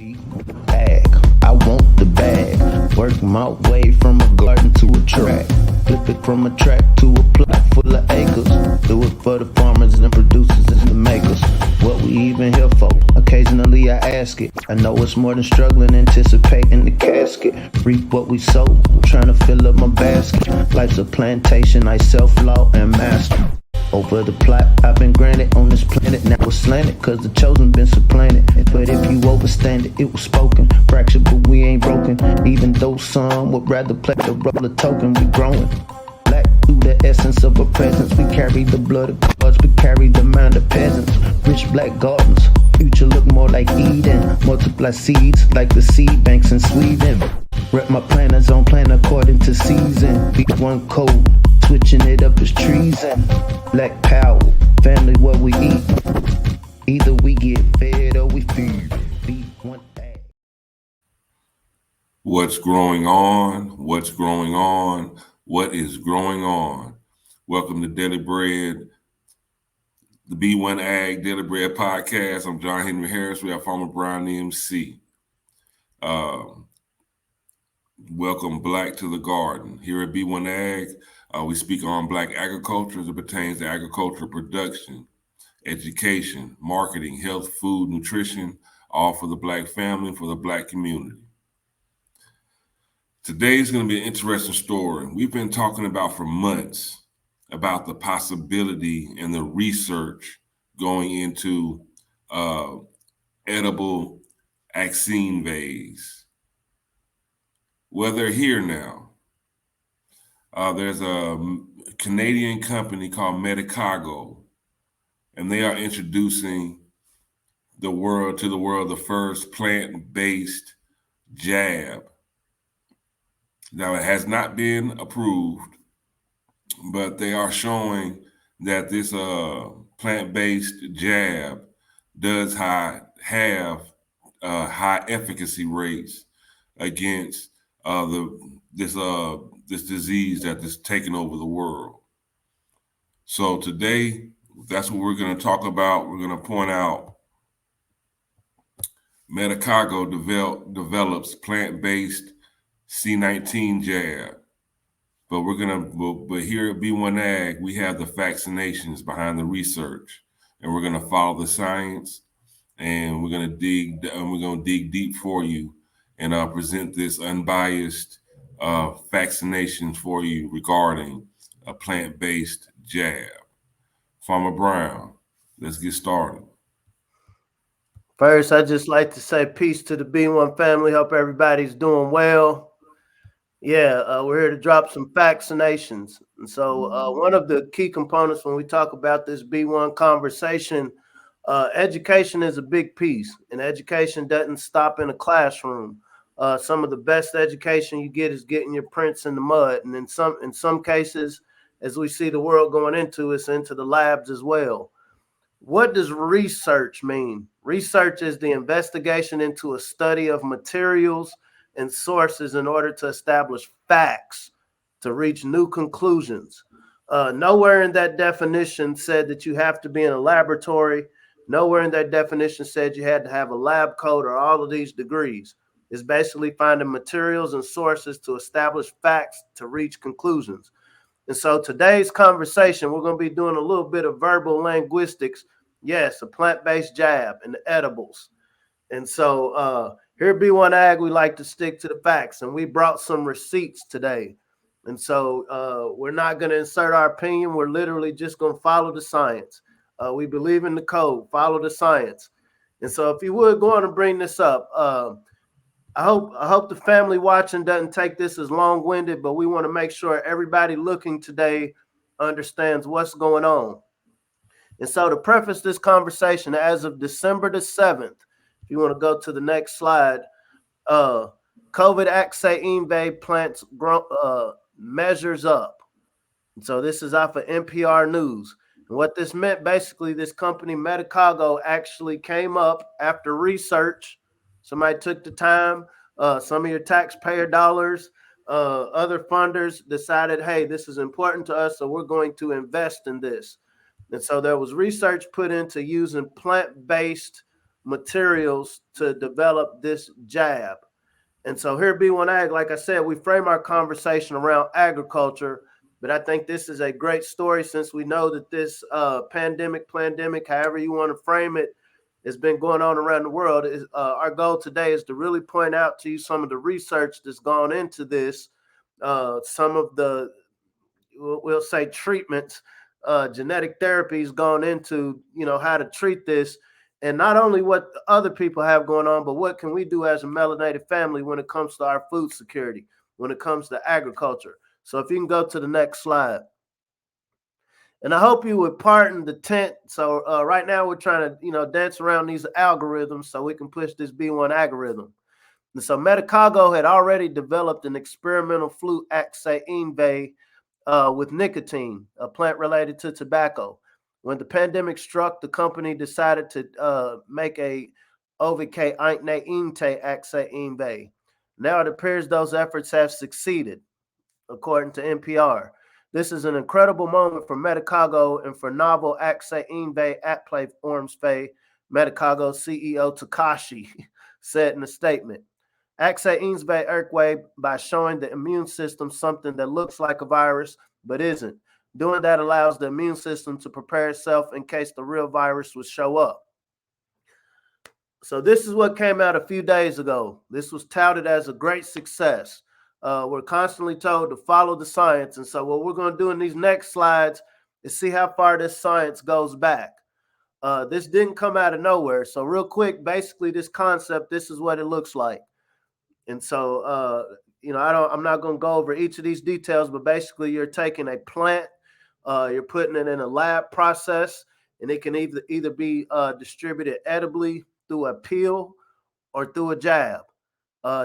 Bag, I want the bag. Work my way from a garden to a track. Flip it from a track to a plot full of acres. Do it for the farmers and producers and the makers. What we even here for? Occasionally I ask it. I know it's more than struggling, anticipating the casket. Reap what we sow, trying to fill up my basket. Life's a plantation, I self-law and master. Over the plot I've been granted on this planet. Now it's slanted, cause the chosen been supplanted. But if you overstand it, it was spoken. Fractured, but we ain't broken. Even though some would rather play the role of token, we growing. Black through the essence of a presence. We carry the blood of gods, we carry the mind of peasants. Rich black gardens, future look more like Eden. Multiply seeds like the seed banks in Sweden. Rep my planners on plan according to season. Beat one code, switching it up is treason. Black power, family what we eat. Either we get fed or we feed. Beat one egg. What's growing on? What's growing on? What is growing on? Welcome to Daily Bread, the B1 Ag Daily Bread podcast. I'm John Henry Harris. We have Farmer Brown MC. Welcome Black to the Garden. Here at B1 Ag, we speak on Black agriculture as it pertains to agricultural production, education, marketing, health, food, nutrition, all for the Black family, for the Black community. Today's going to be an interesting story. We've been talking about for months about the possibility and the research going into edible vaccine vase. Well, they're here now. There's a Canadian company called Medicago, and they are introducing to the world the first plant-based jab. Now, it has not been approved, but they are showing that this plant-based jab does have high efficacy rates against this disease that is taking over the world. So today, that's what we're going to talk about. We're going to point out Medicago develops plant-based C19 jab. But but here at B1 Ag, we have the Facts-innations behind the research, and we're going to follow the science, and we're going to dig deep for you and present this unbiased vaccinations for you regarding a plant-based jab. Farmer Brown, let's get started. First, I'd just like to say peace to the B1 family. Hope everybody's doing well. Yeah, we're here to drop some vaccinations. And so one of the key components when we talk about this B1 conversation, education is a big piece, and education doesn't stop in a classroom. Some of the best education you get is getting your prints in the mud. And in some cases, as we see the world going into, it's into the labs as well. What does research mean? Research is the investigation into a study of materials and sources in order to establish facts, to reach new conclusions. Nowhere in that definition said that you have to be in a laboratory. Nowhere in that definition said you had to have a lab coat or all of these degrees. It's basically finding materials and sources to establish facts to reach conclusions. And so today's conversation, we're going to be doing a little bit of verbal linguistics. Yes, a plant-based jab and the edibles. And so here at B1 Ag, we like to stick to the facts, and we brought some receipts today. And so we're not going to insert our opinion. We're literally just going to follow the science. We believe in the code, follow the science. And so if you would go on and bring this up, I hope the family watching doesn't take this as long-winded, but we want to make sure everybody looking today understands what's going on. And so to preface this conversation, as of December the 7th, if you want to go to the next slide, COVID vaccine plants measures up. And so this is off of NPR News. And what this meant, basically, this company Medicago actually came up after research. Somebody took the time, some of your taxpayer dollars, other funders decided, hey, this is important to us, so we're going to invest in this. And so there was research put into using plant-based materials to develop this jab. And so here at B1 Ag, like I said, we frame our conversation around agriculture, but I think this is a great story since we know that this pandemic, however you want to frame it, has been going on around the world. Our goal today is to really point out to you some of the research that's gone into this, some of the, we'll say, treatments, genetic therapies gone into, how to treat this. And not only what other people have going on, but what can we do as a melanated family when it comes to our food security, when it comes to agriculture. So if you can go to the next slide. And I hope you would pardon the tent. So right now we're trying to, dance around these algorithms so we can push this B1 algorithm. And so Medicago had already developed an experimental flute axainve with nicotine, a plant related to tobacco. When the pandemic struck, the company decided to make a OVK inte axainve. Now it appears those efforts have succeeded, according to NPR. This is an incredible moment for Medicago and for novel axainve at platformsve, Medicago CEO Takashi said in a statement. Axainve Erkwe by showing the immune system something that looks like a virus but isn't. Doing that allows the immune system to prepare itself in case the real virus would show up. So this is what came out a few days ago. This was touted as a great success. We're constantly told to follow the science. And so what we're going to do in these next slides is see how far this science goes back. This didn't come out of nowhere. So real quick, basically this concept, this is what it looks like. And so, I'm not going to go over each of these details, but basically you're taking a plant, you're putting it in a lab process, and it can either be distributed edibly through a peel or through a jab.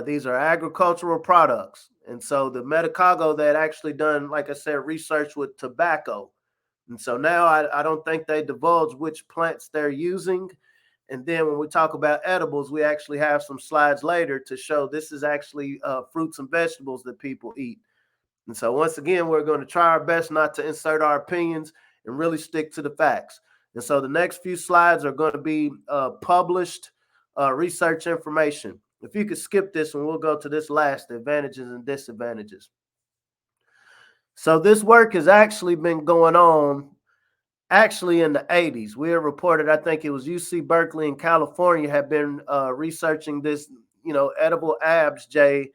These are agricultural products. And so the Medicago that actually done, like I said, research with tobacco. And so now I don't think they divulge which plants they're using. And then when we talk about edibles, we actually have some slides later to show this is actually fruits and vegetables that people eat. And so once again, we're going to try our best not to insert our opinions and really stick to the facts. And so the next few slides are going to be published research information. If you could skip this one, we'll go to this last, the advantages and disadvantages. So this work has actually been going on in the 80s. We have reported, I think it was UC Berkeley in California, have been researching this, edible abs, Jay,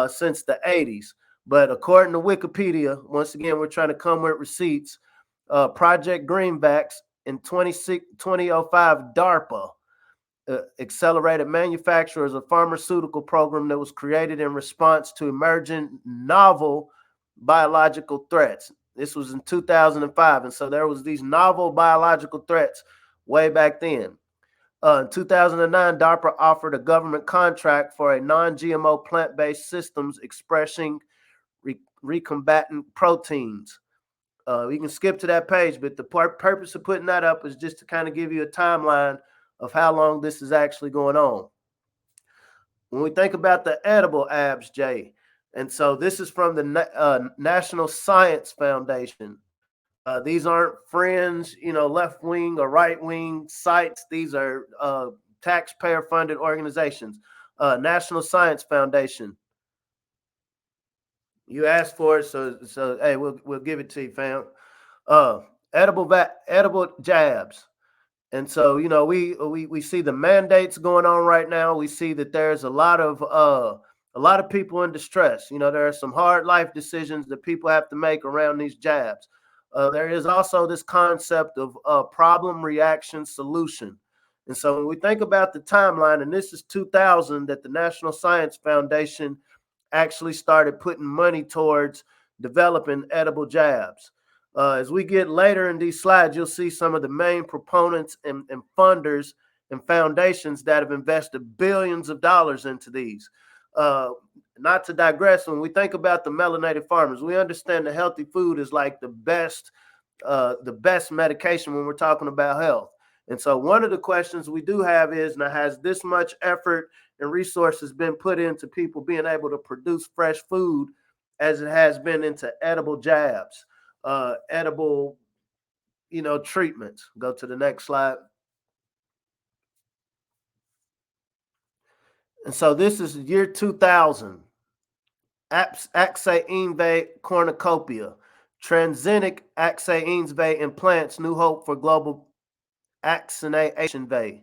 since the 80s. But according to Wikipedia, once again, we're trying to come with receipts. Project Greenbacks in 2005, DARPA, Accelerated Manufacturers, a pharmaceutical program that was created in response to emerging novel biological threats. This was in 2005. And so there was these novel biological threats way back then. In 2009, DARPA offered a government contract for a non-GMO plant-based systems expressing recombinant proteins. We can skip to that page, but the purpose of putting that up is just to kind of give you a timeline of how long this is actually going on. When we think about the edible abs, Jay, and so this is from the National Science Foundation. These aren't fringe, left-wing or right-wing sites. These are taxpayer-funded organizations. National Science Foundation. You asked for it, so hey, we'll give it to you, fam. Edible jabs. And so, we see the mandates going on right now. We see that there's a lot of people in distress. There are some hard life decisions that people have to make around these jabs. There is also this concept of problem, reaction, solution. And so when we think about the timeline, and this is 2000 that the National Science Foundation actually started putting money towards developing edible jabs. As we get later in these slides, you'll see some of the main proponents and funders and foundations that have invested billions of dollars into these. Not to digress, when we think about the melanated farmers, we understand that healthy food is like the best medication when we're talking about health. And so one of the questions we do have is, now, has this much effort and resources been put into people being able to produce fresh food as it has been into edible jabs, edible, treatments? Go to the next slide. And so this is year 2000. Axainve cornucopia. Transgenic Axainve implants new hope for global vaccination.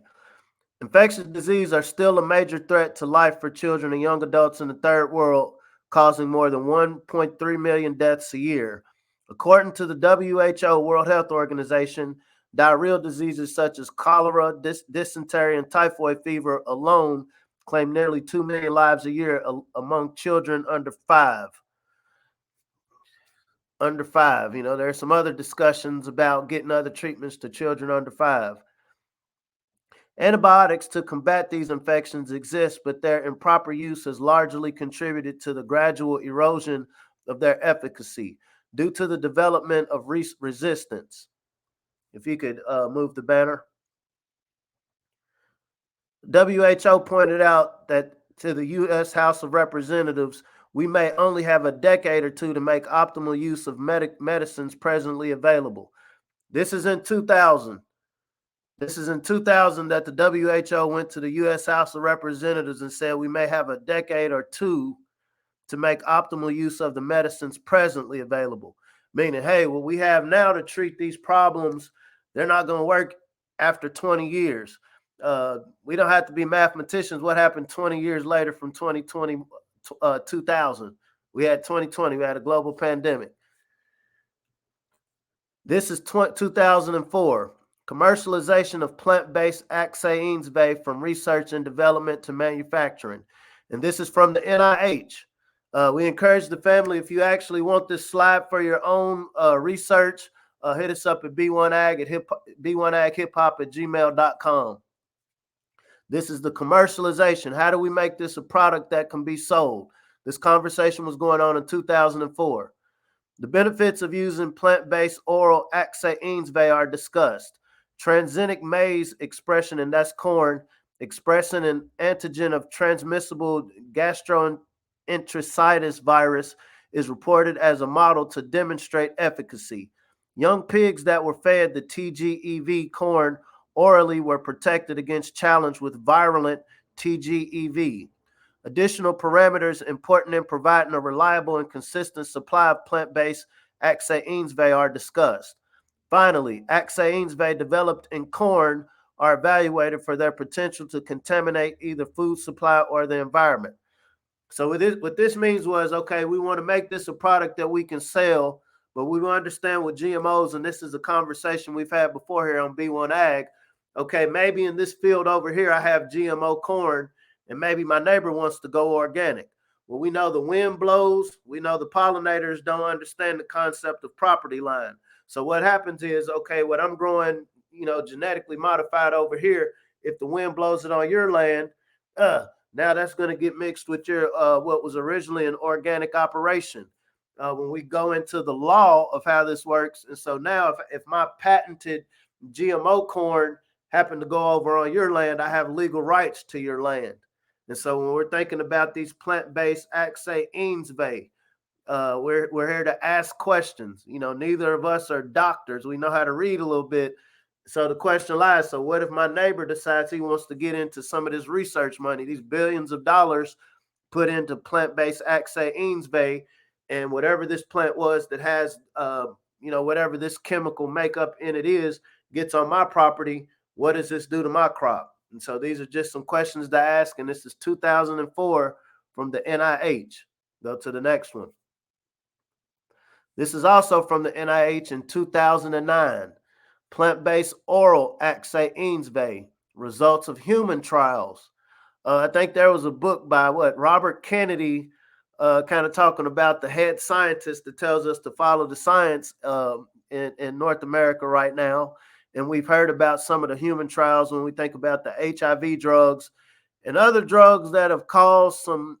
Infectious diseases are still a major threat to life for children and young adults in the third world, causing more than 1.3 million deaths a year. According to the WHO, World Health Organization, diarrheal diseases such as cholera, dysentery, and typhoid fever alone claim nearly 2 million lives a year among children under 5. Under 5. There are some other discussions about getting other treatments to children under 5. Antibiotics to combat these infections exist, but their improper use has largely contributed to the gradual erosion of their efficacy due to the development of resistance. If you could move the banner. WHO pointed out that to the U.S. House of Representatives, we may only have a decade or two to make optimal use of medicines presently available. This is in 2000. This is in 2000 that the WHO went to the U.S. House of Representatives and said we may have a decade or two to make optimal use of the medicines presently available. Meaning, hey, what we have now to treat these problems, they're not going to work after 20 years. We don't have to be mathematicians. What happened 20 years later from 2020, 2000? We had 2020. We had a global pandemic. This is 2004. Commercialization of plant-based Axainve from research and development to manufacturing. And this is from the NIH. We encourage the family, if you actually want this slide for your own research, hit us up at b1ag at b1aghiphop@gmail.com. This is the commercialization. How do we make this a product that can be sold? This conversation was going on in 2004. The benefits of using plant-based oral Axainve are discussed. Transgenic maize expression, and that's corn, expressing an antigen of transmissible gastroenteritis virus is reported as a model to demonstrate efficacy. Young pigs that were fed the TGEV corn orally were protected against challenge with virulent TGEV. Additional parameters important in providing a reliable and consistent supply of plant-based Axainve are discussed. Finally, Axainve developed in corn are evaluated for their potential to contaminate either food supply or the environment. So what this means was, okay, we want to make this a product that we can sell, but we understand with GMOs, and this is a conversation we've had before here on B1 Ag. Okay, maybe in this field over here, I have GMO corn, and maybe my neighbor wants to go organic. Well, we know the wind blows. We know the pollinators don't understand the concept of property line. So what happens is, okay, what I'm growing, genetically modified over here, if the wind blows it on your land, now that's going to get mixed with your what was originally an organic operation. When we go into the law of how this works, and so now if my patented GMO corn happen to go over on your land, I have legal rights to your land. And so when we're thinking about these plant-based Axainve, we're here to ask questions. Neither of us are doctors. We know how to read a little bit. So the question lies, so what if my neighbor decides he wants to get into some of this research money, these billions of dollars put into plant-based Axainve, and whatever this plant was that has, whatever this chemical makeup in it is, gets on my property, what does this do to my crop? And so these are just some questions to ask, and this is 2004 from the NIH. Go to the next one. This is also from the NIH in 2009. Plant-based oral Axainve, results of human trials. I think there was a book by Robert Kennedy, kind of talking about the head scientist that tells us to follow the science in North America right now. And we've heard about some of the human trials when we think about the HIV drugs and other drugs that have caused some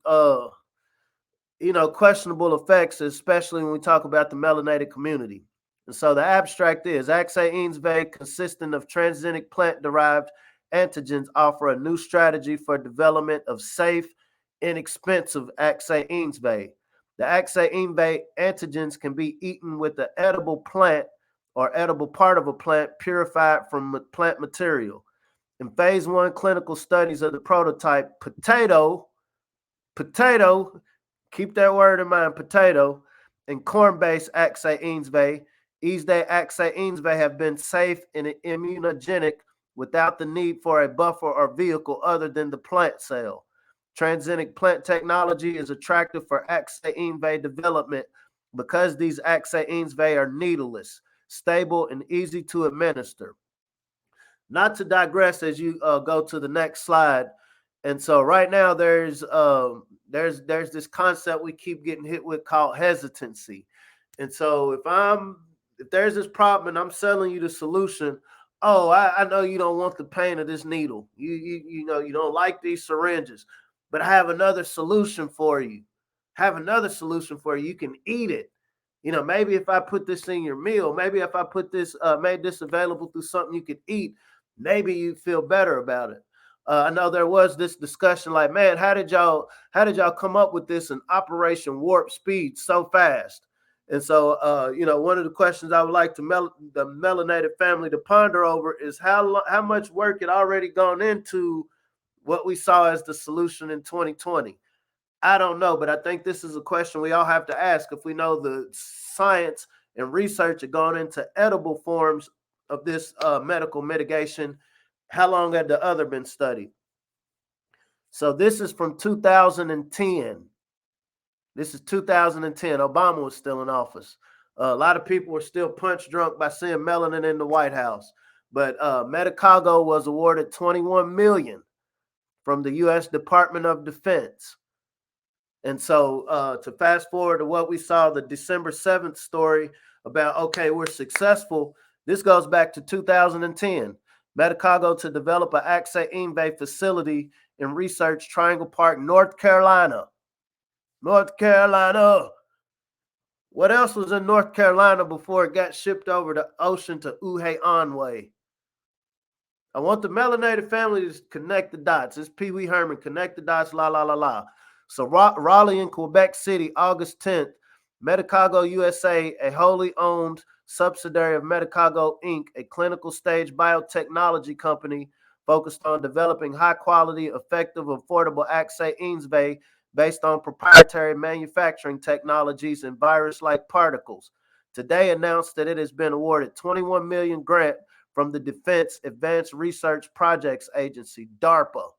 questionable effects, especially when we talk about the melanated community. And so the abstract is Axainve, consisting of transgenic plant-derived antigens, offer a new strategy for development of safe, inexpensive Axainve. The Axainve antigens can be eaten with the edible plant or edible part of a plant purified from plant material. In phase 1 clinical studies of the prototype potato, keep that word in mind, potato, and corn-based axainzve, axainzve have been safe and immunogenic without the need for a buffer or vehicle other than the plant cell. Transgenic plant technology is attractive for axainzve development because these axainzve are needleless, stable, and easy to administer. Not to digress as you go to the next slide. And so right now there's this concept we keep getting hit with called hesitancy. And so if there's this problem and I'm selling you the solution, oh, I know you don't want the pain of this needle. You know you don't like these syringes, but I have another solution for you. You can eat it. You know, maybe if I put this in your meal, maybe if I put this, made this available through something you could eat, maybe you feel better about it. I know there was this discussion like, man, how did y'all come up with this in Operation Warp Speed so fast? And so, you know, one of the questions I would like to the melanated family to ponder over is how much work had already gone into what we saw as the solution in 2020. I don't know, but I think this is a question we all have to ask. If we know the science and research had gone into edible forms of this medical mitigation, how long had the other been studied? So this is from 2010. This is 2010. Obama was still in office. A lot of people were still punch drunk by seeing melanin in the White House. But Medicago was awarded $21 million from the U.S. Department of Defense. And so to fast forward to what we saw, the December 7th story about, okay, we're successful. This goes back to 2010. Medicago to develop an axainzve facility in Research Triangle Park, North Carolina. What else was in North Carolina before it got shipped over the ocean to Uhaanway? I want the melanated family to connect the dots. It's Pee Wee Herman. Connect the dots, la, la, la, la. So Raleigh and Quebec City, August 10th, Medicago USA, a wholly owned subsidiary of Medicago Inc., a clinical stage biotechnology company focused on developing high-quality, effective, affordable axainzve based on proprietary manufacturing technologies and virus-like particles. Today announced that it has been awarded $21 million grant from the Defense Advanced Research Projects Agency, DARPA.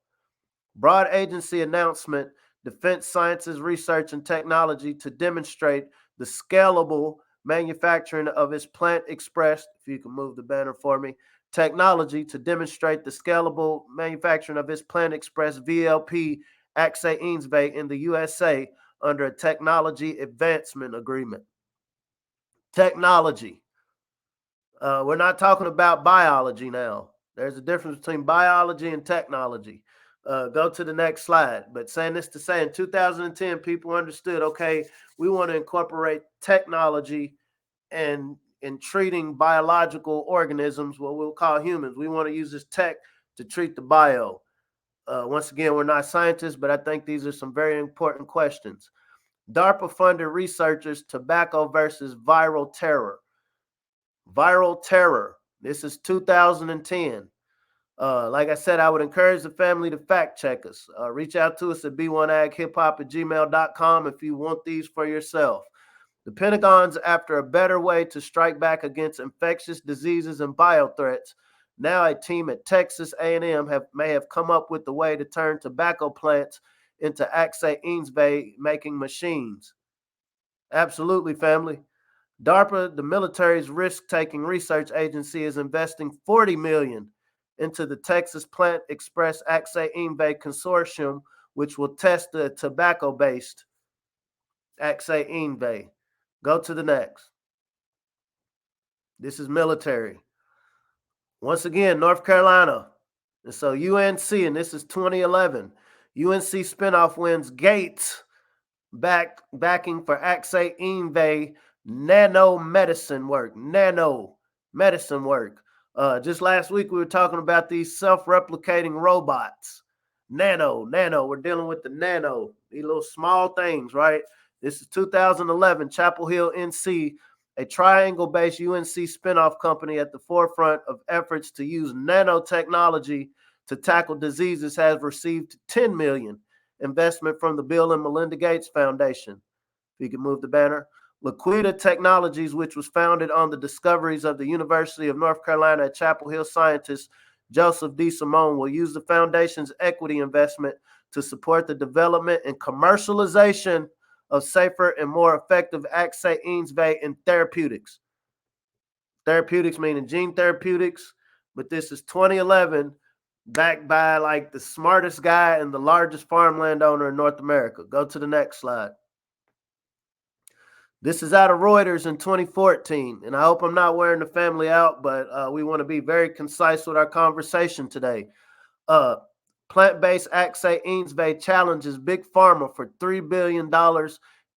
Broad agency announcement, Defense Sciences, Research, and Technology to demonstrate the scalable manufacturing of its Plant Express, if you can move the banner for me, technology to demonstrate the scalable manufacturing of its Plant Express VLP axainzve in the USA under a technology advancement agreement. Technology. We're not talking about biology now. There's a difference between biology and technology. Go to the next slide. But saying this to say, in 2010, people understood, okay, we want to incorporate technology and in treating biological organisms, what we'll call humans. We want to use this tech to treat the bio. Once again, we're not scientists, but I think these are some very important questions. DARPA-funded researchers, tobacco versus viral terror. Viral terror. This is 2010. Like I said, I would encourage the family to fact check us. Reach out to us at b1aghiphop@gmail.com if you want these for yourself. The Pentagon's after a better way to strike back against infectious diseases and biothreats. Now a team at Texas A&M may have come up with the way to turn tobacco plants into axainzve making machines. Absolutely, family. DARPA, the military's risk-taking research agency, is investing $40 million into the Texas Plant Express axainzve consortium, which will test the tobacco-based axainzve. Go to the next. This is military. Once again, North Carolina. And so UNC, and this is 2011. UNC spinoff wins Gates backing for axainzve nanomedicine work. Just last week, we were talking about these self-replicating robots. Nano. We're dealing with the nano, these little small things, right? This is 2011, Chapel Hill, NC, a triangle-based UNC spinoff company at the forefront of efforts to use nanotechnology to tackle diseases has received $10 million investment from the Bill and Melinda Gates Foundation. If you can move the banner. Liquida Technologies, which was founded on the discoveries of the University of North Carolina at Chapel Hill scientist Joseph D. Simone, will use the foundation's equity investment to support the development and commercialization of safer and more effective vaccines in therapeutics. Therapeutics meaning gene therapeutics, but this is 2011, backed by like the smartest guy and the largest farmland owner in North America. Go to the next slide. This is out of Reuters in 2014, and I hope I'm not wearing the family out, but we want to be very concise with our conversation today. Plant-based vaccines challenges big pharma for $3 billion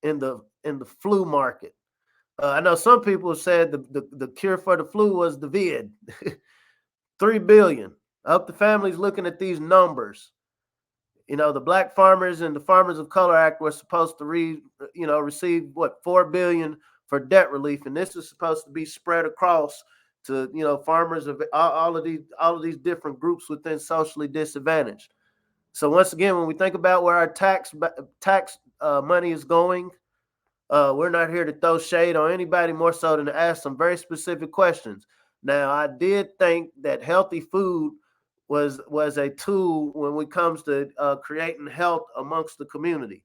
in the flu market. I know some people said the cure for the flu was the vid. $3 billion. I hope the family's looking at these numbers. You know, the Black Farmers and the Farmers of Color Act were supposed to receive what, $4 billion for debt relief, and this is supposed to be spread across to, you know, farmers of all of these different groups within socially disadvantaged. So once again, when we think about where our tax money is going, we're not here to throw shade on anybody, more so than to ask some very specific questions. Now, I did think that healthy food was a tool when it comes to creating health amongst the community.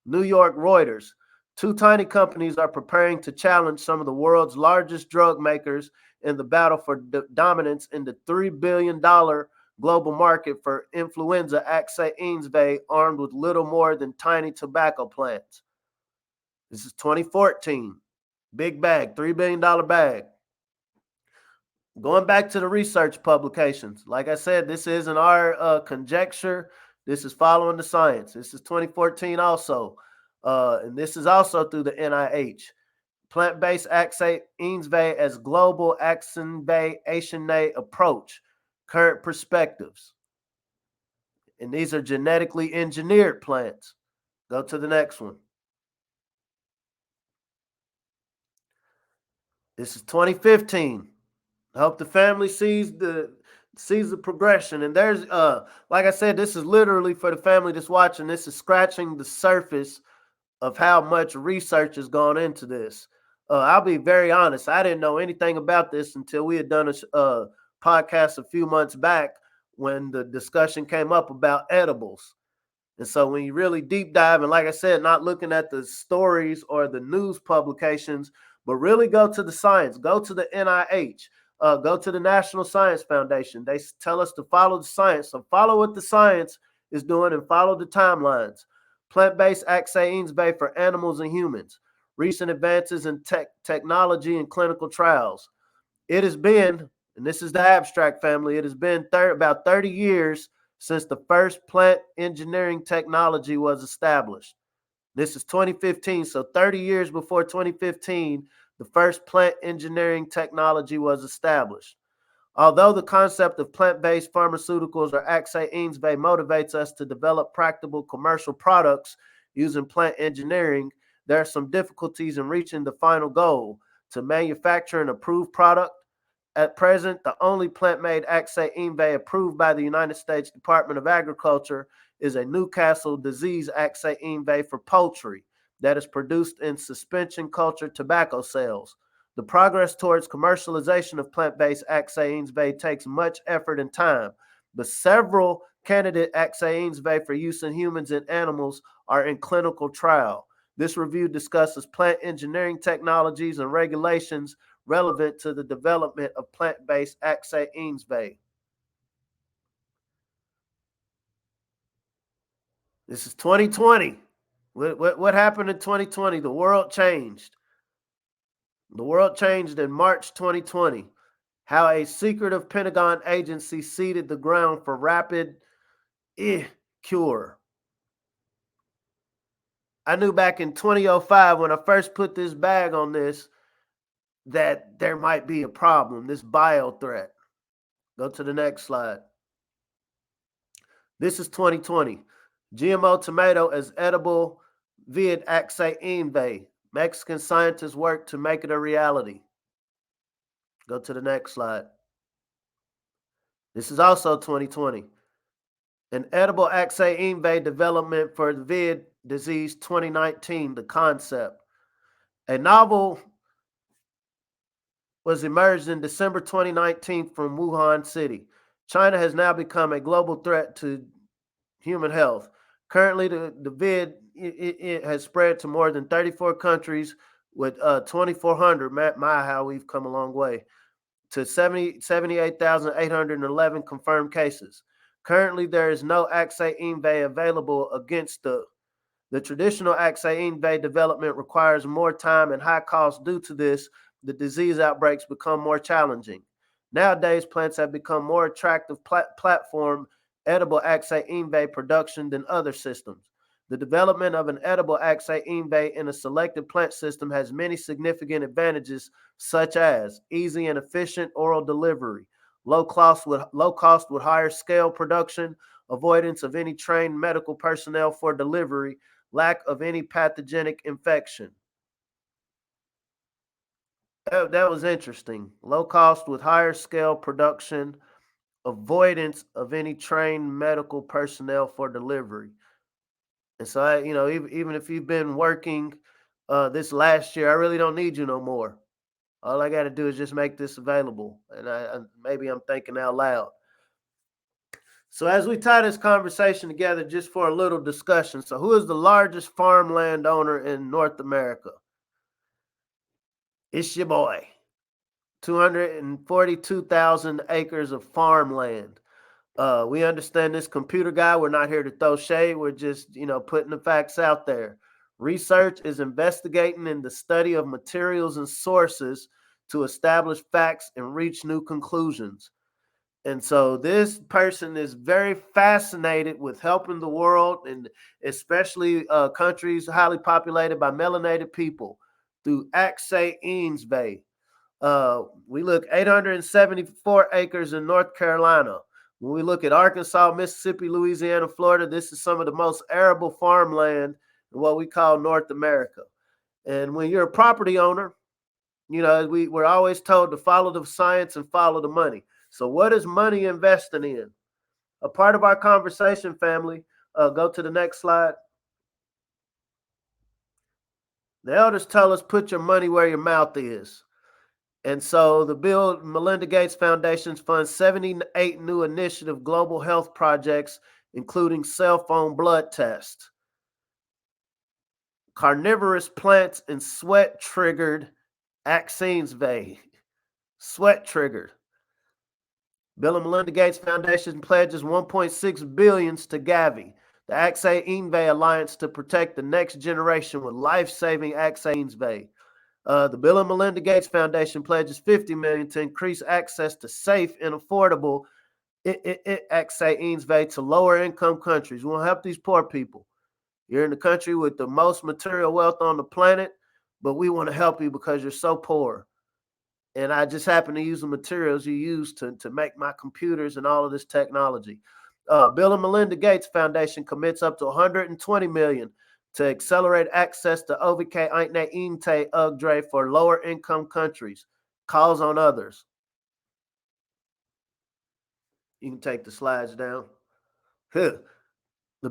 New York Reuters. Two tiny companies are preparing to challenge some of the world's largest drug makers in the battle for dominance in the $3 billion global market for influenza vaccines armed with little more than tiny tobacco plants. This is 2014. Big bag, $3 billion bag. Going back to the research publications, like I said, this isn't our conjecture. This is following the science. This is 2014 also. And this is also through the NIH. Plant-based vaccines as global vaccination approach. Current perspectives. And these are genetically engineered plants. Go to the next one. This is 2015. I hope the family sees the progression. And there's like I said, this is literally for the family that's watching. This is scratching the surface of how much research has gone into this. I'll be very honest. I didn't know anything about this until we had done a podcast a few months back when the discussion came up about edibles. And so when you really deep dive, and like I said, not looking at the stories or the news publications, but really go to the science, go to the NIH. Go to the National Science Foundation. They tell us to follow the science. So follow what the science is doing and follow the timelines. Plant-based vaccines for animals and humans. Recent advances in technology and clinical trials. It has been, and this is the abstract family, it has been about 30 years since the first plant engineering technology was established. This is 2015, so 30 years before 2015, the first plant engineering technology was established. Although the concept of plant-based pharmaceuticals or vaccines motivates us to develop practical commercial products using plant engineering, there are some difficulties in reaching the final goal, to manufacture an approved product. At present, the only plant-made vaccine approved by the United States Department of Agriculture is a Newcastle disease vaccine for poultry that is produced in suspension cultured tobacco cells. The progress towards commercialization of plant-based vaccines takes much effort and time, but several candidate vaccines for use in humans and animals are in clinical trial. This review discusses plant engineering technologies and regulations relevant to the development of plant-based vaccines. This is 2020. What happened in 2020? The world changed. The world changed in March 2020. How a secretive Pentagon agency seeded the ground for rapid cure. I knew back in 2005 when I first put this bag on this that there might be a problem, this bio threat. Go to the next slide. This is 2020. GMO tomato as edible vid vaccine. Mexican scientists work to make it a reality. Go to the next slide. This is also 2020. An edible Axay development for the vid disease 2019, the concept. A novel was emerged in December 2019 from Wuhan City. China has now become a global threat to human health. Currently, the vid it has spread to more than 34 countries with 2,400. My, how we've come a long way to 78,811 confirmed cases. Currently, there is no Axay available against the traditional Axay development requires more time and high cost. Due to this, the disease outbreaks become more challenging. Nowadays, plants have become more attractive platform edible Axay production than other systems. The development of an edible Axay in a selected plant system has many significant advantages, such as easy and efficient oral delivery, low cost with higher scale production, avoidance of any trained medical personnel for delivery, lack of any pathogenic infection. That was interesting. Low cost with higher scale production, avoidance of any trained medical personnel for delivery. And so, even if you've been working this last year, I really don't need you no more. All I got to do is just make this available. And maybe I'm thinking out loud. So as we tie this conversation together, just for a little discussion. So who is the largest farmland owner in North America? It's your boy. 242,000 acres of farmland. We understand this, computer guy. We're not here to throw shade. We're just, putting the facts out there. Research is investigating in the study of materials and sources to establish facts and reach new conclusions. And so this person is very fascinated with helping the world, and especially countries highly populated by melanated people, through Axay. We look 874 acres in North Carolina. When we look at Arkansas, Mississippi, Louisiana, Florida, this is some of the most arable farmland in what we call North America. And when you're a property owner, we're always told to follow the science and follow the money. So what is money investing in? A part of our conversation, family, go to the next slide. The elders tell us, put your money where your mouth is. And so the Bill and Melinda Gates Foundation funds 78 new initiative global health projects, including cell phone blood tests, carnivorous plants, and sweat-triggered Axay. Sweat-triggered. Bill and Melinda Gates Foundation pledges $1.6 billion to Gavi, the Axay Alliance, to protect the next generation with life-saving Axay. The Bill and Melinda Gates Foundation pledges $50 million to increase access to safe and affordable Axay to lower-income countries. We want to help these poor people. You're in the country with the most material wealth on the planet, but we want to help you because you're so poor. And I just happen to use the materials you use to make my computers and all of this technology. Bill and Melinda Gates Foundation commits up to $120 million to accelerate access to OVK for lower income countries. Calls on others. You can take the slides down. The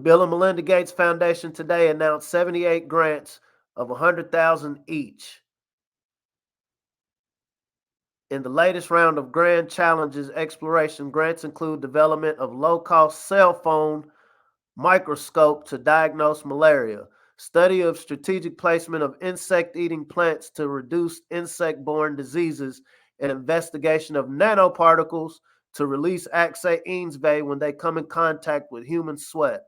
Bill and Melinda Gates Foundation today announced 78 grants of $100,000 each. In the latest round of Grand Challenges exploration, grants include development of low-cost cell phone microscope to diagnose malaria, study of strategic placement of insect-eating plants to reduce insect-borne diseases, and investigation of nanoparticles to release Axay when they come in contact with human sweat.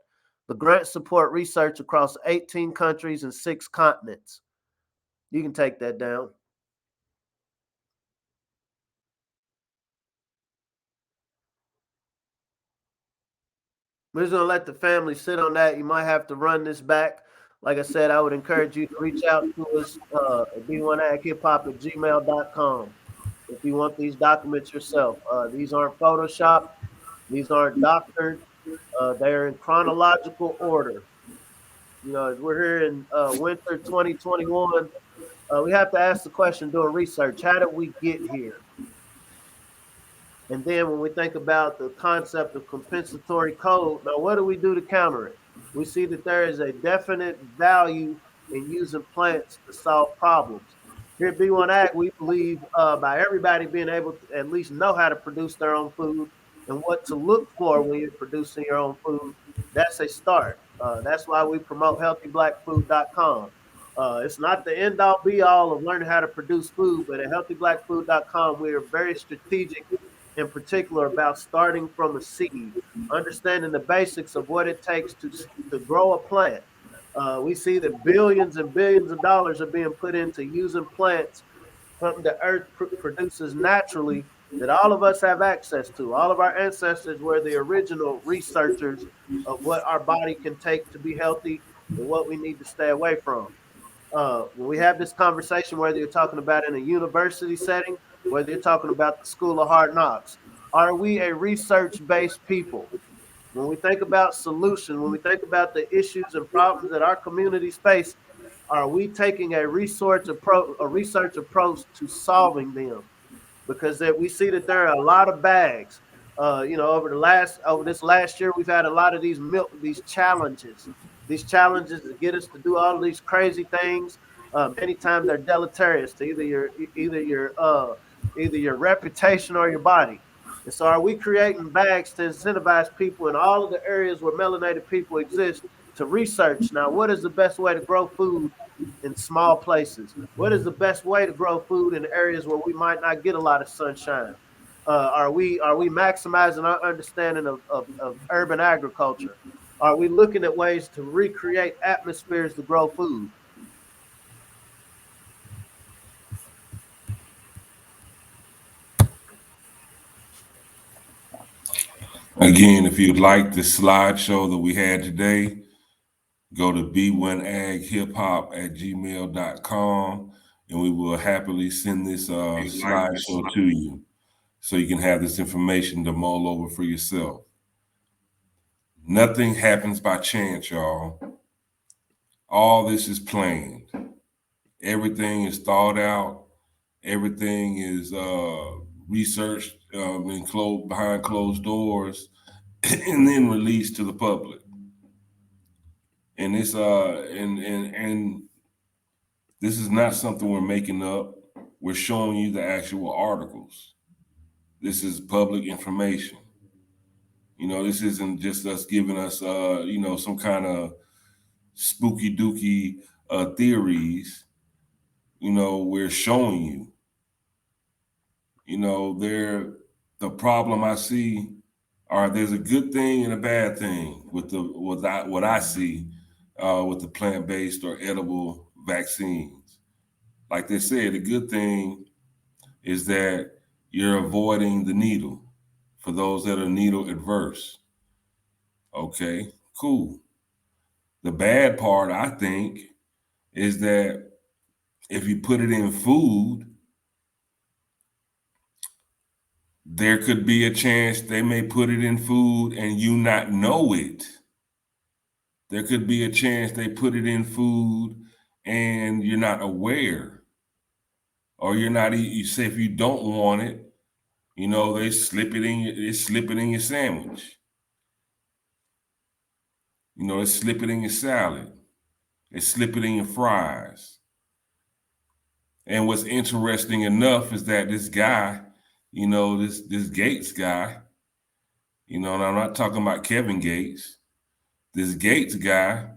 The grants support research across 18 countries and 6 continents. You can take that down. We're just going to let the family sit on that. You might have to run this back. Like I said, I would encourage you to reach out to us at b1aghiphop@gmail.com if you want these documents yourself. These aren't Photoshopped. These aren't doctored. They are in chronological order. As we're here in winter 2021, we have to ask the question during research, how did we get here? And then when we think about the concept of compensatory code, now what do we do to counter it? We see that there is a definite value in using plants to solve problems. Here at B1 Ag, we believe by everybody being able to at least know how to produce their own food and what to look for when you're producing your own food, that's a start. That's why we promote healthyblackfood.com. It's not the end all be all of learning how to produce food, but at healthyblackfood.com, we are very strategic in particular about starting from a seed, understanding the basics of what it takes to grow a plant. We see that billions and billions of dollars are being put into using plants something the earth produces naturally that all of us have access to. All of our ancestors were the original researchers of what our body can take to be healthy and what we need to stay away from. When we have this conversation, whether you're talking about in a university setting, whether you're talking about the School of Hard Knocks, are we a research-based people? When we think about solutions, when we think about the issues and problems that our communities face, are we taking a research approach to solving them? Because we see that there are a lot of bags. Over this last year, we've had a lot of these challenges. These challenges that get us to do all of these crazy things. Many times they're deleterious to either your reputation or your body. And so, are we creating bags to incentivize people in all of the areas where melanated people exist to research? Now, what is the best way to grow food in small places? What is the best way to grow food in areas where we might not get a lot of sunshine? Are we maximizing our understanding of urban agriculture? Are we looking at ways to recreate atmospheres to grow food? Again, if you'd like the slideshow that we had today, go to b1aghiphop@gmail.com and we will happily send this slideshow to you so you can have this information to mull over for yourself. Nothing happens by chance, y'all. All this is planned. Everything is thought out. Everything is researched behind closed doors and then released to the public. And this and this is not something we're making up. We're showing you the actual articles. This is public information. This isn't just us giving us some kind of spooky dooky theories. We're showing you. The problem I see there's a good thing and a bad thing with what I see with the plant-based or edible vaccines. Like they said, the good thing is that you're avoiding the needle for those that are needle adverse. Okay, cool. The bad part, I think, is that if you put it in food, there could be a chance they may put it in food and you not know it. There could be a chance they put it in food and you're not aware. Or you're not, you say if you don't want it, they slip it in your sandwich. They slip it in your salad. They slip it in your fries. And what's interesting enough is that this guy, this Gates guy, and I'm not talking about Kevin Gates, this Gates guy,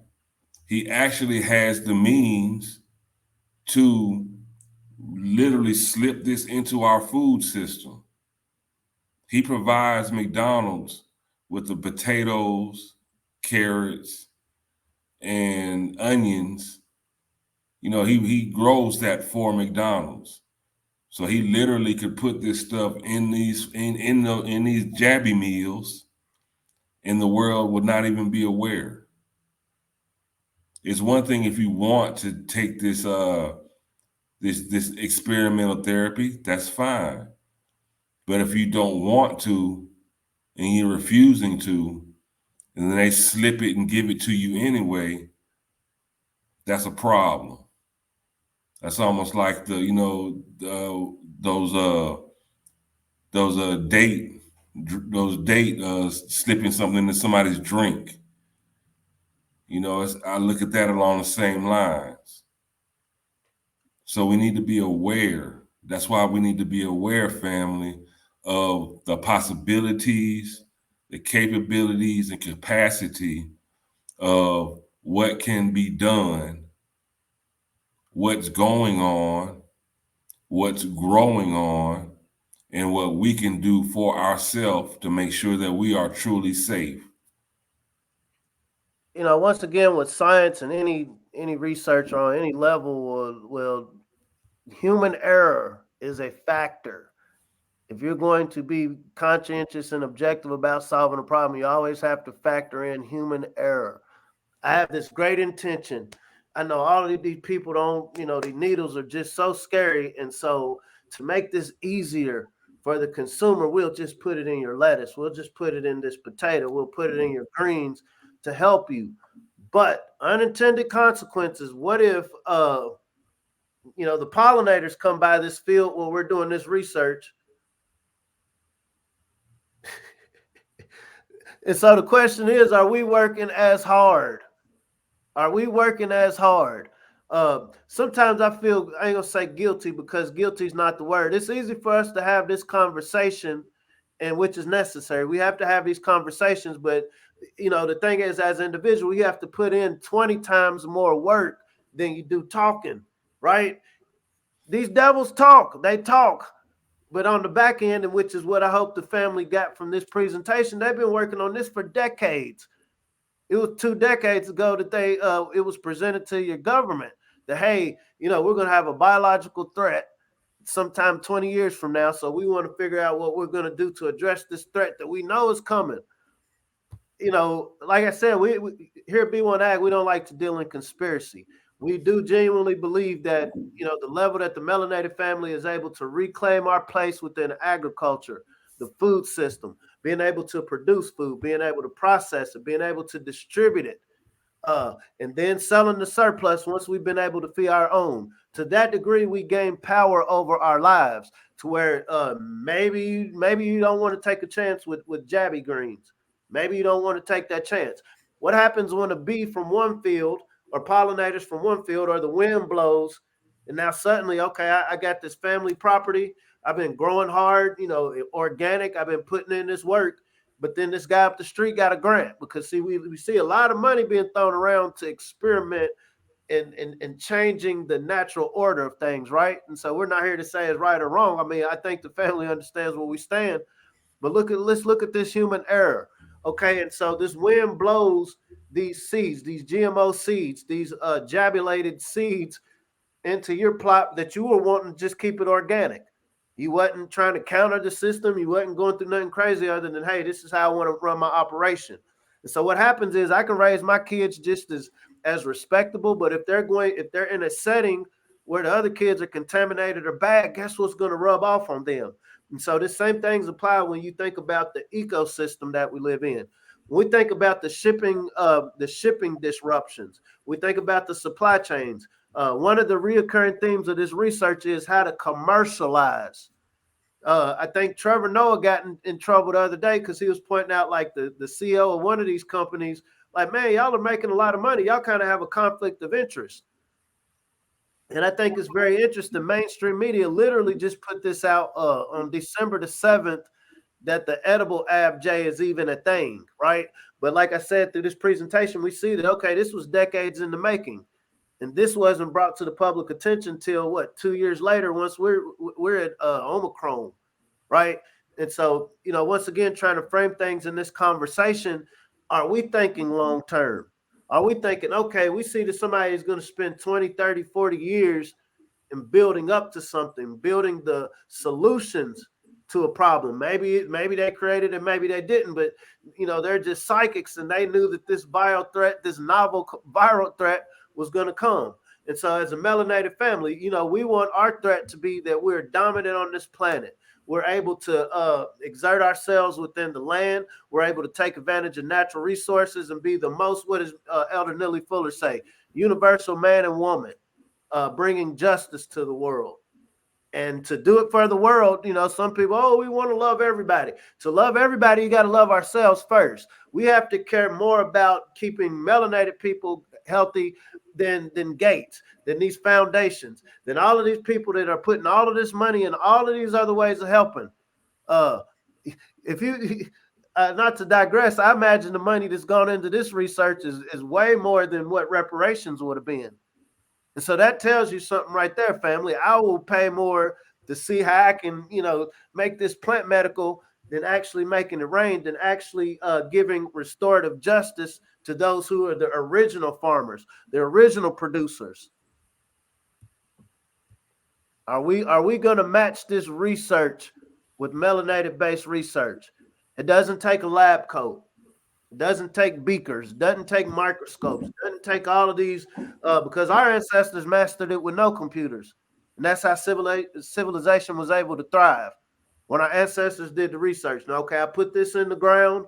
he actually has the means to literally slip this into our food system. He provides McDonald's with the potatoes, carrots, and onions. He grows that for McDonald's. So he literally could put this stuff in these jabby meals, and the world would not even be aware. It's one thing if you want to take this this experimental therapy, that's fine. But if you don't want to and you're refusing to, and then they slip it and give it to you anyway, that's a problem. That's almost like the date slipping something into somebody's drink. You know, I look at that along the same lines. So we need to be aware. That's why we need to be aware, family, of the possibilities, the capabilities, and capacity of what can be done, what's going on, what's growing on, and what we can do for ourselves to make sure that we are truly safe. You know, once again, with science and any research on any level, will human error is a factor. If you're going to be conscientious and objective about solving a problem, you always have to factor in human error. I have this great intention. I know all of these people don't, you know, the needles are just so scary. And so to make this easier for the consumer, we'll just put it in your lettuce. We'll just put it in this potato. We'll put it in your greens to help you. But unintended consequences, what if, you know, the pollinators come by this field where we're doing this research? And so the question is, are we working as hard? Are we working as hard? Sometimes I feel, I ain't gonna say guilty because guilty is not the word. It's easy for us to have this conversation, and which is necessary. We have to have these conversations, but you know, the thing is, as an individual, you have to put in 20 times more work than you do talking, right? These devils talk, they talk. But on the back end, and which is what I hope the family got from this presentation, they've been working on this for decades. It was 2 decades ago that it was presented to your government that, hey, you know, we're going to have a biological threat sometime 20 years from now. So we want to figure out what we're going to do to address this threat that we know is coming. You know, like I said, we here at B1 Ag, we don't like to deal in conspiracy. We do genuinely believe that, you know, the level that the melanated family is able to reclaim our place within agriculture, the food system, being able to produce food, being able to process it, being able to distribute it, and then selling the surplus once we've been able to feed our own. To that degree, we gain power over our lives to where maybe you don't want to take a chance with jabby greens. Maybe you don't want to take that chance. What happens when a bee from one field or pollinators from one field or the wind blows and now suddenly, okay, I got this family property. I've been growing hard, you know, organic. I've been putting in this work. But then this guy up the street got a grant because, see, we see a lot of money being thrown around to experiment in changing the natural order of things, right? And so we're not here to say it's right or wrong. I mean, I think the family understands where we stand. But let's look at this human error. Okay, and so this wind blows these seeds, these GMO seeds, these jabulated seeds into your plot that you were wanting to just keep it organic. You wasn't trying to counter the system. You wasn't going through nothing crazy other than, hey, this is how I want to run my operation. And so what happens is I can raise my kids just as respectable, but if they're in a setting where the other kids are contaminated or bad, guess what's going to rub off on them? And so the same things apply when you think about the ecosystem that we live in. When we think about the shipping disruptions, we think about the supply chains. One of the reoccurring themes of this research is how to commercialize. I think Trevor Noah got in trouble the other day because he was pointing out, like, the CEO of one of these companies, like, man, y'all are making a lot of money. Y'all kind of have a conflict of interest. And I think it's very interesting. Mainstream media literally just put this out on December the 7th that the edible ABJ is even a thing, right? But like I said, through this presentation, we see that, okay, this was decades in the making. And this wasn't brought to the public attention till what, 2 years later, once we're at Omicron, right? And so, you know, once again, trying to frame things in this conversation, are we thinking long term? Are we thinking, okay, we see that somebody is going to spend 20, 30, 40 years in building up to something, building the solutions to a problem. Maybe they created it, maybe they didn't, but, you know, they're just psychics and they knew that this this novel viral threat was going to come. And so as a melanated family, you know, we want our threat to be that we're dominant on this planet. We're able to exert ourselves within the land. We're able to take advantage of natural resources and be the most, what does Elder Nilly Fuller say? Universal man and woman, bringing justice to the world. And to do it for the world, some people, oh, we want to love everybody. To love everybody, you got to love ourselves first. We have to care more about keeping melanated people healthy than Gates, than these foundations, than all of these people that are putting all of this money in all of these other ways of helping. If you, not to digress, I imagine the money that's gone into this research is way more than what reparations would have been. And so that tells you something right there, family. I will pay more to see how I can, make this plant medical than actually making it rain, than actually giving restorative justice to those who are the original farmers, the original producers. Are we going to match this research with melanated-based research? It doesn't take a lab coat. It doesn't take beakers. It doesn't take microscopes. It doesn't take all of these because our ancestors mastered it with no computers. And that's how civilization was able to thrive. When our ancestors did the research. Now, okay, I put this in the ground.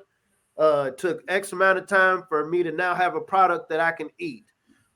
It took X amount of time for me to now have a product that I can eat.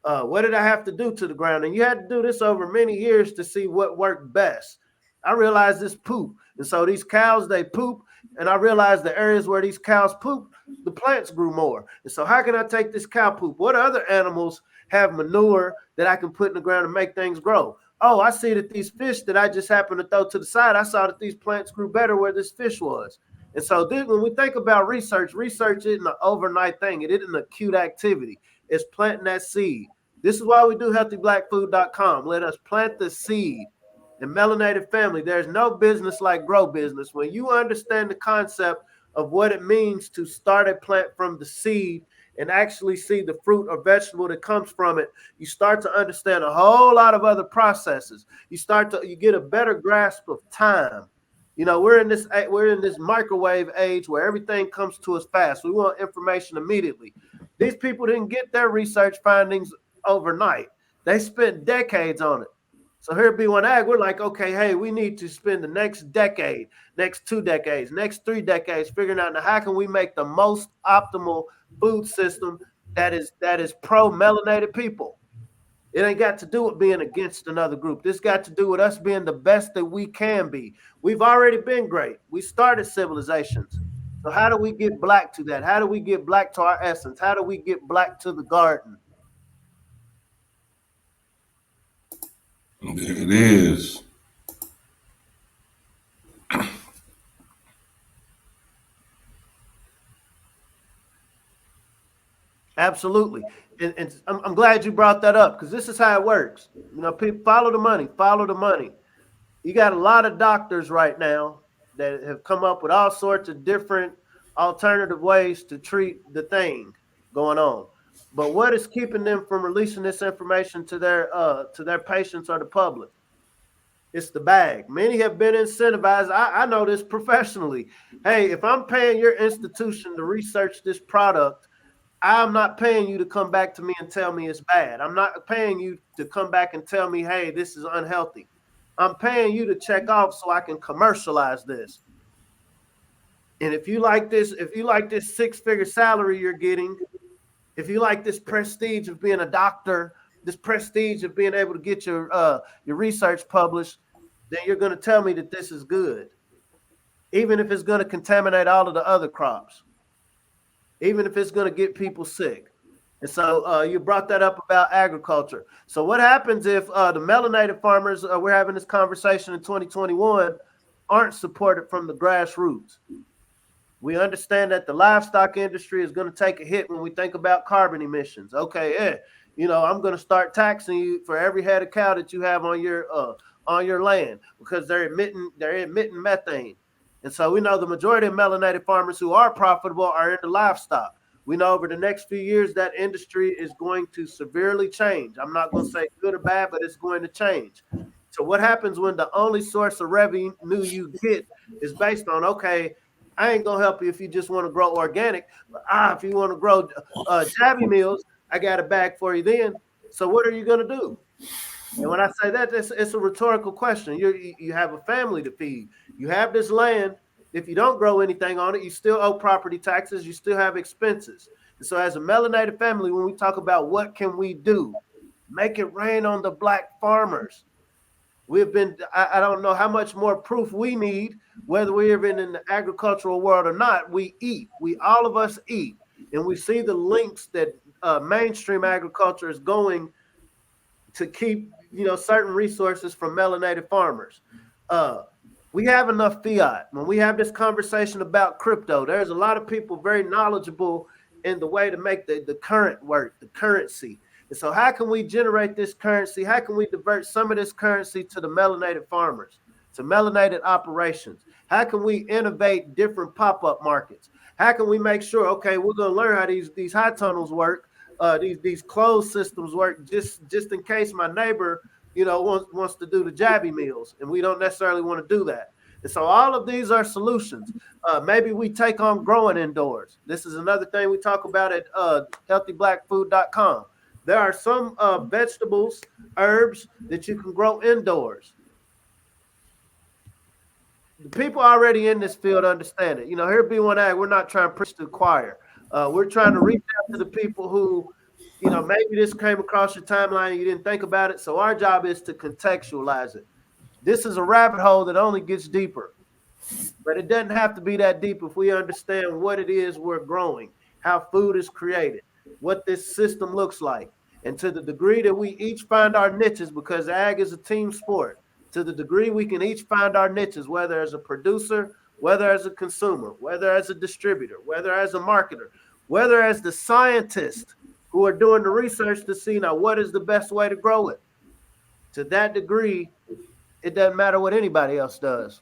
What did I have to do to the ground? And you had to do this over many years to see what worked best. I realized this poop. And so these cows, they poop. And I realized the areas where these cows poop, the plants grew more. And so how can I take this cow poop? What other animals have manure that I can put in the ground and make things grow? Oh, I see that these fish that I just happened to throw to the side, I saw that these plants grew better where this fish was. And so when we think about research isn't an overnight thing. It isn't an acute activity. It's planting that seed. This is why we do healthyblackfood.com. Let us plant the seed. In melanated family, there's no business like grow business. When you understand the concept of what it means to start a plant from the seed and actually see the fruit or vegetable that comes from it, you start to understand a whole lot of other processes. You get a better grasp of time. We're in this microwave age where everything comes to us fast. We want information immediately. These people didn't get their research findings overnight. They spent decades on it. So here at B1 Ag, we're like, okay, hey, we need to spend the next decade, next 2 decades, next 3 decades figuring out how can we make the most optimal food system that is pro-melanated people. It ain't got to do with being against another group. This got to do with us being the best that we can be. We've already been great. We started civilizations. So how do we get black to that? How do we get black to our essence? How do we get black to the garden? It is. Absolutely. And I'm glad you brought that up because this is how it works. People follow the money, follow the money. You got a lot of doctors right now that have come up with all sorts of different alternative ways to treat the thing going on. But what is keeping them from releasing this information to their patients or the public? It's the bag. Many have been incentivized. I know this professionally. Hey, if I'm paying your institution to research this product, I'm not paying you to come back to me and tell me it's bad. I'm not paying you to come back and tell me, hey, this is unhealthy. I'm paying you to check off so I can commercialize this. And if you like this 6-figure salary you're getting, if you like this prestige of being a doctor, this prestige of being able to get your research published, then you're going to tell me that this is good, even if it's going to contaminate all of the other crops, even if it's going to get people sick. And so you brought that up about agriculture. So what happens if the melanated farmers, we're having this conversation in 2021, aren't supported from the grassroots? We understand that the livestock industry is going to take a hit when we think about carbon emissions. Okay, I'm going to start taxing you for every head of cow that you have on your land because they're emitting methane. And so we know the majority of melanated farmers who are profitable are into livestock. We know over the next few years that industry is going to severely change. I'm not going to say good or bad, but it's going to change. So what happens when the only source of revenue you get is based on, okay, I ain't going to help you if you just want to grow organic. But, if you want to grow Jabby meals, I got a bag for you then. So what are you going to do? And when I say that, it's a rhetorical question. You have a family to feed. You have this land. If you don't grow anything on it, you still owe property taxes. You still have expenses. And so as a melanated family, when we talk about what can we do, make it rain on the black farmers. We've been, I don't know how much more proof we need, whether we're even in the agricultural world or not. We eat. All of us eat. And we see the links that mainstream agriculture is going to keep, certain resources from melanated farmers. We have enough fiat. When we have this conversation about crypto, there's a lot of people very knowledgeable in the way to make the current work, the currency. And so how can we generate this currency? How can we divert some of this currency to the melanated farmers, to melanated operations? How can we innovate different pop-up markets? How can we make sure, okay, we're going to learn how these high tunnels work, these closed systems work, just in case my neighbor, wants to do the jabby meals, and we don't necessarily want to do that. And so all of these are solutions. Maybe we take on growing indoors. This is another thing we talk about at healthyblackfood.com. There are some vegetables, herbs that you can grow indoors. The people already in this field understand it. Here at B1 Ag, we're not trying to preach to the choir. We're trying to reach out to the people who, maybe this came across your timeline and you didn't think about it. So our job is to contextualize it. This is a rabbit hole that only gets deeper, but it doesn't have to be that deep if we understand what it is we're growing, how food is created, what this system looks like. And to the degree that we each find our niches, because ag is a team sport, to the degree we can each find our niches, whether as a producer, whether as a consumer, whether as a distributor, whether as a marketer, whether as the scientists who are doing the research to see now what is the best way to grow it. To that degree, it doesn't matter what anybody else does.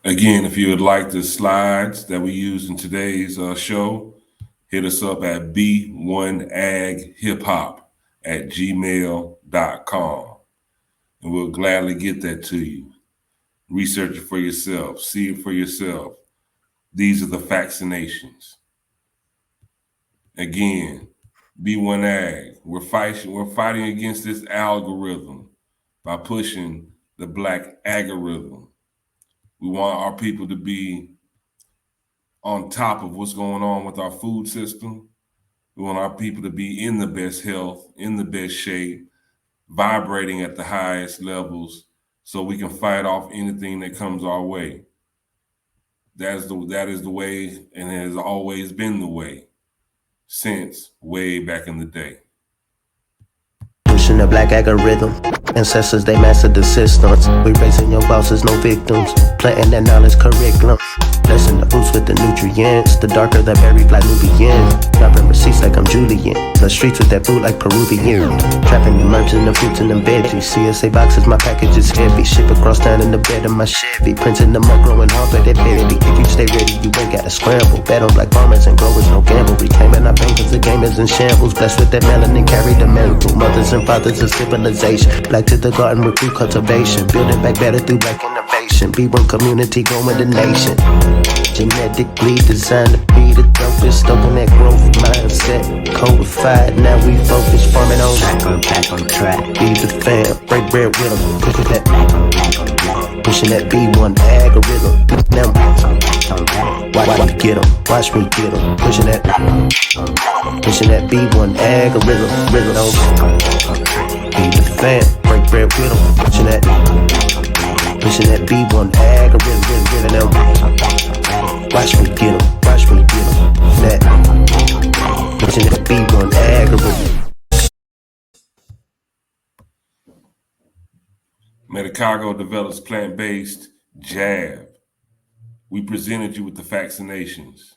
Again, if you would like the slides that we use in today's show, hit us up at b1aghiphop@gmail.com, and we'll gladly get that to you. Research it for yourself. See it for yourself. These are the Facts-innations. Again, B1 Ag. We're fighting against this algorithm by pushing the black algorithm. We want our people to be on top of what's going on with our food system. We want our people to be in the best health, in the best shape, vibrating at the highest levels so we can fight off anything that comes our way. That is the way, and it has always been the way since way back in the day. Pushing the black algorithm. Ancestors, they mastered the systems. We raising young bosses, no victims. Planting that knowledge curriculum. Blessing the roots with the nutrients. The darker the berry, black Nubian. Dropping receipts like I'm Julian. The streets with that food like Peruvian. Trapping the herbs and the fruits and the veggies. CSA boxes, my package is heavy. Ship across town in the bed of my Chevy. Printing them up, growing hard like that baby. If you stay ready, you ain't gotta scramble. Bet on black farmers and growers, no gamble. Reclaiming our pain cause the game is in shambles. Blessed with that melanin, carry the miracle. Mothers and fathers of civilization. Black to the garden with food cultivation. Building back better through black innovation. B1 community growing the nation. Genetically designed to be the dopest. Stoking that growth mindset. Codified, now we focus. Farming on back on track. Be the fam, break bread with them. Pushing that B1 algorithm. Now watch me get them. Watch me get them. Pushing that B1 algorithm. Be the fam, break bread with them. Pushing that B1 algorithm. Watch me get them. Watch me get them. Pushing that B1 algorithm. Medicago develops plant-based jab. We presented you with the Facts-innations.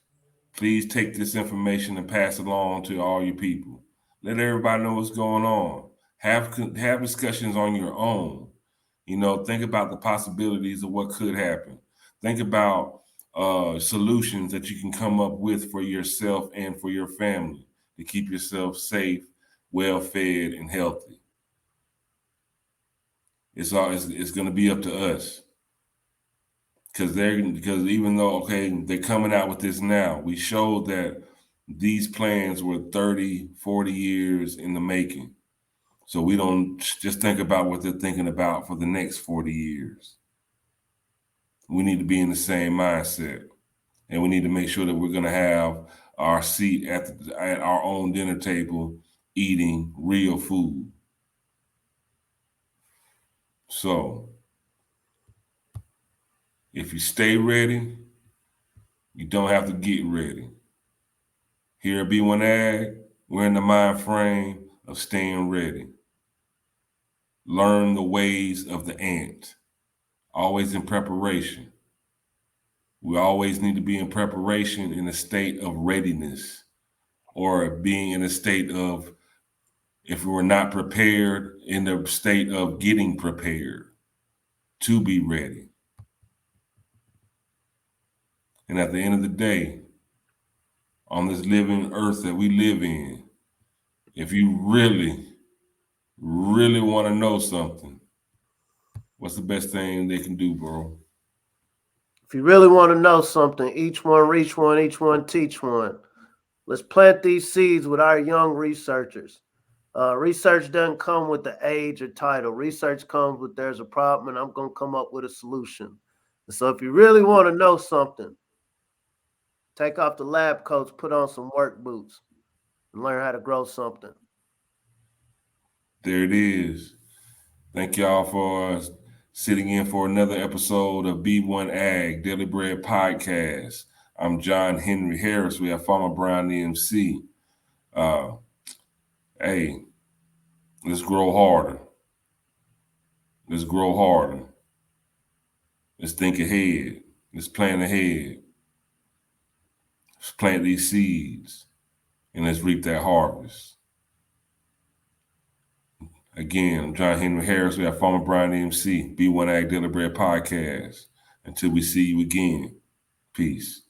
Please take this information and pass it along to all your people. Let everybody know what's going on. Have discussions on your own. Think about the possibilities of what could happen. Think about solutions that you can come up with for yourself and for your family to keep yourself safe, well-fed, and healthy. It's going to be up to us. Because even though, they're coming out with this now, we showed that these plans were 30, 40 years in the making. So we don't just think about what they're thinking about for the next 40 years. We need to be in the same mindset. And we need to make sure that we're going to have our seat at our own dinner table eating real food. So if you stay ready, you don't have to get ready. Here at B1 Ag, we're in the mind frame of staying ready. Learn the ways of the ant, always in preparation. We always need to be in preparation in a state of readiness, or being in a state of, if we were not prepared, in the state of getting prepared to be ready. And at the end of the day, on this living earth that we live in, if you really, really want to know something, what's the best thing they can do, bro? If you really want to know something, each one reach one, each one teach one. Let's plant these seeds with our young researchers. Research doesn't come with the age or title. Research comes with there's a problem and I'm going to come up with a solution. And so if you really want to know something, take off the lab coats, put on some work boots, and learn how to grow something. There it is. Thank y'all for sitting in for another episode of B1 Ag Daily Bread Podcast. I'm John Henry Harris. We have Farmer Brown EMC. Hey, let's grow harder. Let's grow harder. Let's think ahead. Let's plan ahead. Let's plant these seeds and let's reap that harvest. Again, I'm John Henry Harris. We have Farmer Brown EMC, B1 Ag Daily Bread Podcast. Until we see you again, peace.